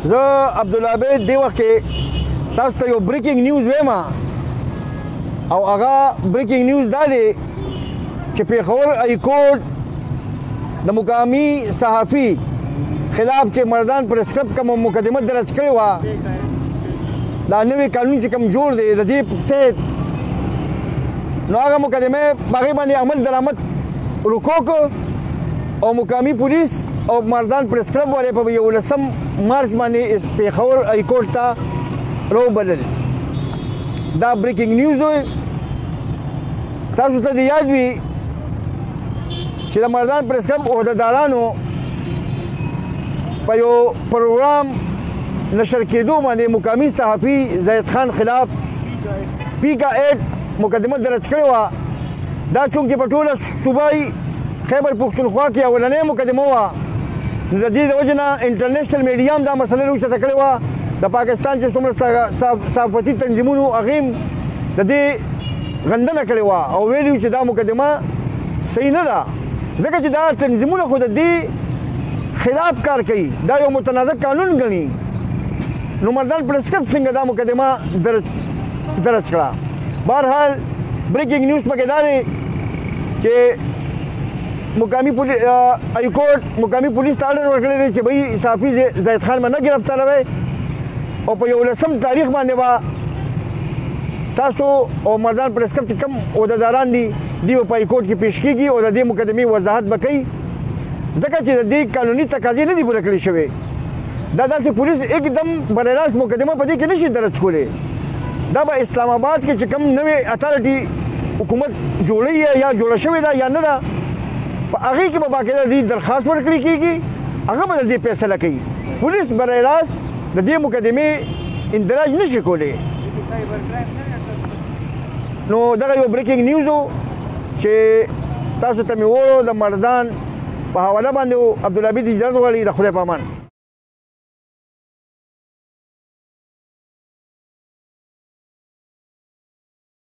زه عبدالعبید دې وخت کې تاسو ته یو بریکینګ نیوز وایم او هغه بریکینګ نیوز دا دی چې پېښور هائی کورټ د مقامي صحافي خلاف چې مردان پریس کلب کومه مقدمه درج کړې وه دا نوی قانون چې کوم جوړ دی د دې تحت نو هغه مقدمه په هغې باندې عمل درآمد رکوع کړ او مقامي پولیس او مردان پریس کلب والے په 11 مارچ باندې پېښور هائی کورټ ته راوبلل دا بریکینګ نیوز دی تاسو ته دې یاد وي چې د مردان پریس کلب عهدهدارانو په یو پروګرام نشر کېدو باندې مقامي صحافي زید خان خلاف PK Act مقدمه درج کړې وه دا چونکې په ټوله صوبایي خیبر پښتونخوا کې اولنۍ مقدمه وه نو د دې د وجې نه انټرنیشنل میډیا هم دا مسله راوښته کړې وه د پاکستان چې څومره صحافتي تنظیمونو هغې هم د دې غندنه کړې وه او ویلي چې دا مقدمه صحیح نه ده ځکه چې دا تنظیمونه خو د دې خلاف کار کوي دا یو متنازع قانون ګڼي نو مردان پریس کلب څنګه دا مقدمه درج کړه بهرحال بریکینګ نیوز پکې دا دی چې مقامي هائی کورټ مقامي پولیس ته آرډر ورکړی دی چې بھئی صحافي زید خان به نه ګرفتاروئ او په 11 تاریخ باندې به تاسو او مردان پریس کلب چې کوم عهدهداران دي دوی به په هائی کورټ کې پیش کېږي او د دې مقدمې وضاحت به کوي ځکه چې د دې قانوني تقاضې نه دي پوره کړې شوې دا داسې پولیس एकदम بره راست مقدمه په دې کې نشي درج کولی دا به اسلام آباد کې چې کوم نوې اتارټي حکومت جوړی یا جوړه شوې ده یا نه ده په هغې کې به باقاعده دې درخواست ورکړی کېږي هغه به د دې فیصله کوي پولیس بره راست د دې مقدمې اندراج نشي کولی نو دغه یو بریکینګ نیوز و چې تاسو ته مې وویل د مردان په حواله باندې عبدالعبید اجازه غواړي د خدای په امان